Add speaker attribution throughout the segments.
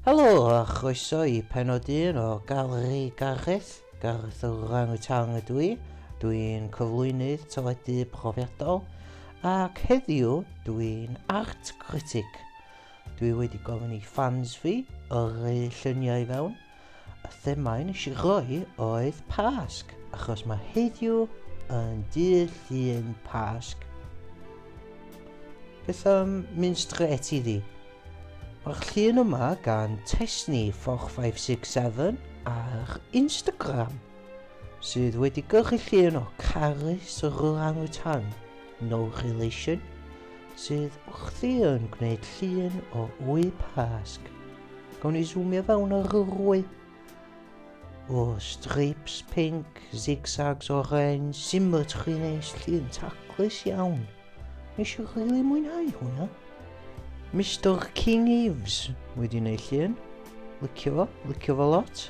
Speaker 1: Helo a chroeso I penod un o Galeri Gareth, Gareth Orangutan ydw I. Dwi'n cyflwynydd teledu profiadol ac heddiw dwi'n art critic. Dwi wedi gofyn I fans fi yrru lluniau I fewn. Y themau nes I roi oedd Pasg, achos mae heddiw yn dydd llun Pasg. Beth am mynd straight iddi? Mae'r llun yma gan Tesni 4567 ar Instagram sydd wedi gyrru llun o Carys yr Orangutan, no relation, sydd wrthi yn gwneud llun o wy Pasg. Gawn ni zoomio fewn ar yr wy. O stripes pink, zigzags orange, symmetry neis, llun taclus iawn. Nes I rili mwynhau hwnna. Mr King Eves wedi wneud llun. Licio fo lot.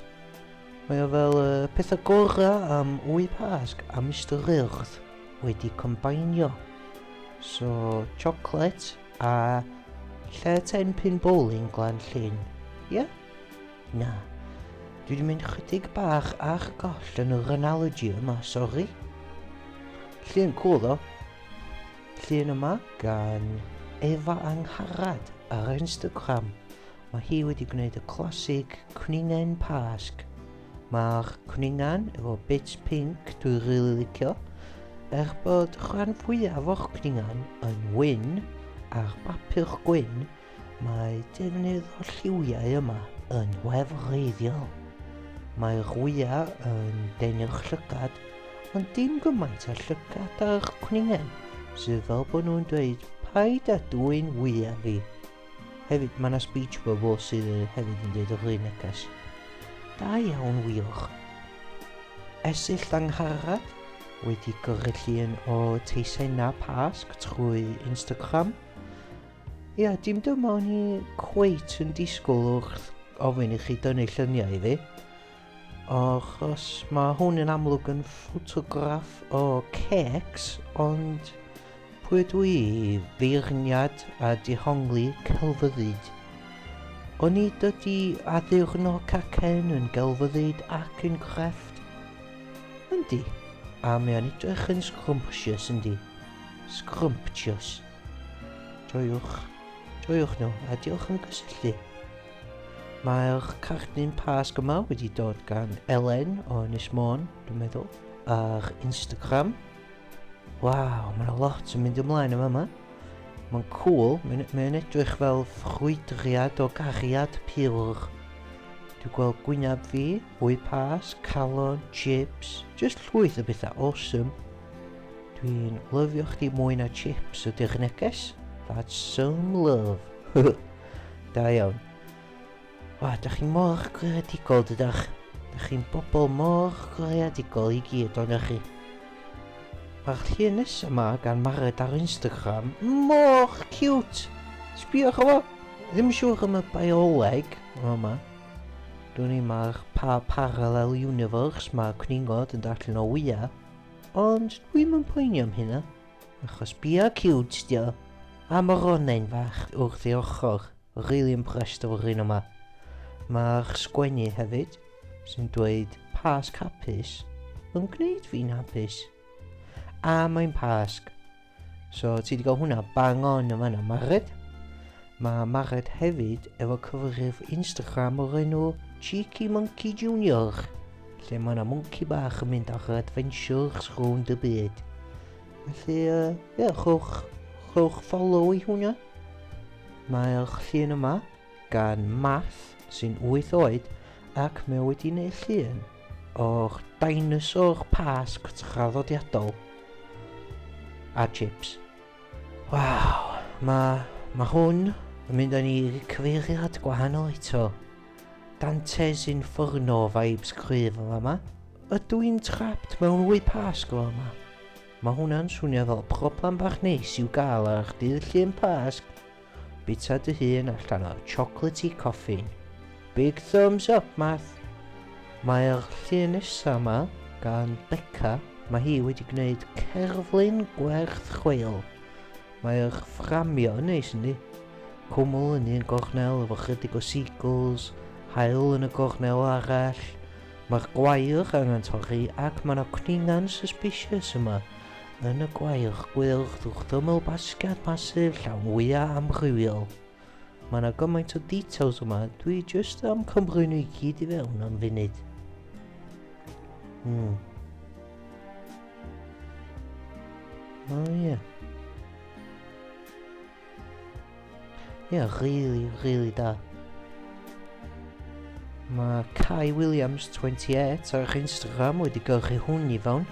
Speaker 1: Mae o fel pethau gorau am wy Pasg a Mr Urdd wedi combinio. So, chocolate a lle 10 pin bowling glan llun. Ie? Na. Dwi wedi mynd chydig bach ar goll yn yr analogy yma, sori. Llun cool ddo. Llun yma gan Efa Angharad ar Instagram. Mae hi wedi gwneud y classic cwningen Pasg. Mae'r cwningen efo bits pink dwi'n rili licio. Bod rhan fwyaf o'r cwningen yn wyn a'r bapur gwyn, mae defnydd o lliwiau yma yn wefreiddiol. Mae'r wyau yn denu'r llygad, ond dim gymaint â'r llygad a'r cwningen, sydd fel bod nhw'n dweud paid â dwy'n wyau fi. Hefyd mae yna speech bubble sydd hefyd yn dweud yr un neges. Da iawn wych. Esill Angharad wedi gyrru llun o teisena Pasg trwy Instagram. Ia, dim dyma o'n I cweit yn disgwyl wrth ofyn I chi dynnu lluniau I fi. Achos mae hwn yn amlwg yn ffotograff o cecs, ond pwy ydw I feirniad a dihongli celfyddyd. O'n I dydi addurno cacen yn gelfyddyd ac yn crefft? Yndi. A mae o'n edrych yn scrumptious yndi. Scrumptious. Joiwch nhw a diolch am gysylltu. Mae'r cartyn Pasg yma wedi dod gan Elen o Ynys Môn, dwi'n meddwl, ar Instagram. Waw, mae'n lot yn mynd ymlaen yma. Mae'n cool, mae'n edrych fel ffrwydriad o gariad pur. Dwi'n gweld gwynab fi, wy Pasg, calon, chips, just llwyth o bethau awesome. Dwi'n lyfio chdi mwy na chips ydy'r neges. That's some love. Da iawn. Wa, da chi mor greadigol dydach. Da chi'n bobl mor greadigol I gyd o'n chi. Mae'r llun nesaf yma gan Mared ar Instagram mor cute. Sbiwch o fo. Ddim siŵr am y bioleg yma. Dwi'n ni mae'r parallel universe mae cwningod yn darllen o wyau. Ond dwi'n mynd poeni am hynna. Achos bia cute dio. A mae'r onen fach wrth I ochr. Really impressed o'r un yma. Mae'r sgwennu hefyd sy'n dweud Pasg hapus yn gwneud fi'n hapus. A mae'n Pasg. So ti wedi gael hwnna bang on yma na Mared. Mae Mared hefyd efo cyfrif Instagram o'r enw Cheeky Monkey Junior, lle mae yna monkey bach yn mynd ar adventures rownd y byd. Felly, chwch follow I hwnna. Mae'r llun yma gan Math sy'n 8 oed ac mae wedi wneud llun o'r dinosaur Pasg traddodiadol a chips. Waw, mae hwn yn mynd â ni I cyfeiriad gwahanol eto. Dantes Inferno vibes cryf yma. Ydw i'n trapped mewn wy Pasg o yma. Mae hwnna'n swnio fel problem bach neis i'w gael ar dydd llun Pasg. Bita dy hun allan o chocolatey coffin. Big thumbs up, Math. Mae'r llun nesaf yma gan Becca. Mae hi wedi gwneud cerflun gwerth chweil. Mae'r fframio yn neis yndi. cwmwl yn un gornel efo chydig o seagulls, haul yn y gornel arall. Mae'r gwair angen torri ac mae yna cwningan suspicious yma. Yn y gwair gwyrdd wrth ymyl basgad masif llawn wyau amrywiol. Mae yna gymaint o details yma, dwi jyst am cymryd nhw I gyd I fewn am funud. Ie. Ie, really da. Mae Kai Williams 28 ar eich Instagram wedi gyrchu hwn I fewn.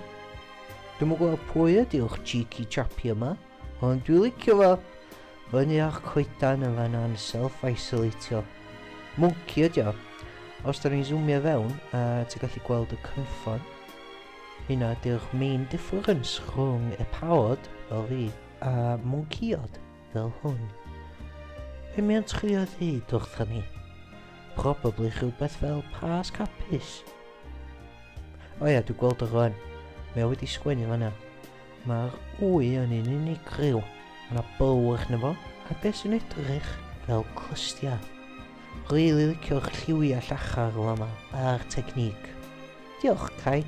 Speaker 1: Dwi'm yn gweld pwy ydy'ch cheeky chappy yma, ond dwi'n licio fo. Fyny ar coedan yn fanna'n self-isolatio. Monkey ydi o. Os da ni'n zoomio fewn, ti'n gallu gweld y cynffon. Hynna ydy'r main difference rhwng epawod, fel fi, a monkeyod, fel hwn. Be mae'n trio ddweud wrthyn ni? Probably rhywbeth fel pas capus. O ia, dwi'n gweld o rwan. Mae o wedi sgwennu fanna. Mae'r wy yn un unig ryw. Mae yna bow arno fo, a beth sy'n edrych fel clystia. Rili licio'r lliwiau llachar yma a'r technique. Diolch, Kai.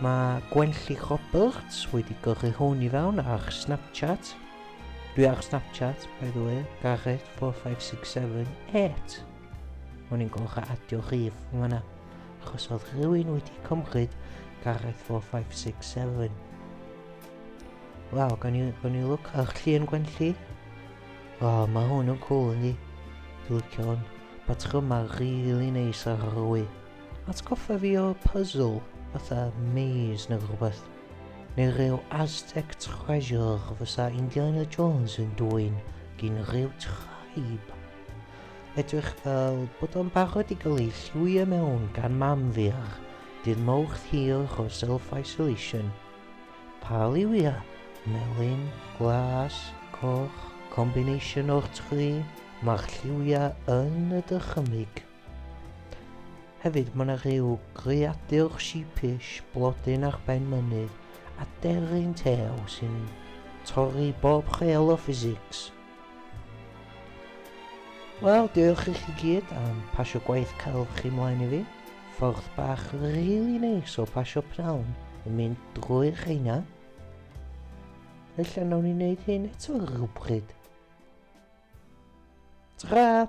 Speaker 1: Mae Gwenlli Roberts wedi gyrru hwn I fewn ar Snapchat. Dwi ar Snapchat, by the way, Gareth 45678. O'n i'n gorfod adio rhif yn fanna, achos oedd rhywun wedi cymryd Gareth 4567. Waw, gan i look ar llun Gwenlli. O, mae hwn yn cool yndi. Dwi'n licio hwn. Patrwm ma'n really neis ar yr wy. Atgoffa fi o puzzle, fatha maze neu rhywbeth. Neu ryw Aztec treasure fysa Indiana Jones yn dwyn gyn ryw tribe. Edrych fel bod o'n barod I gael ei llwio mewn gan mam fi ar dydd mawrth hir o self-isolation. Pa liwia? Melyn, glas, coch, combination o'r tri, mae'r lliwia yn y dychymyg. Hefyd mae yna rhyw greadur sheepish blodyn ar ben mynydd a deryn tew sy'n torri bob chel o physics. Wel, diolch I chi gyd am pasio gwaith celf chi mlaen I fi. Ffordd bach really neis o pasio pnawn yn mynd drwy'r rheina. Ella nawn ni wneud hyn eto rhywbryd. Tra!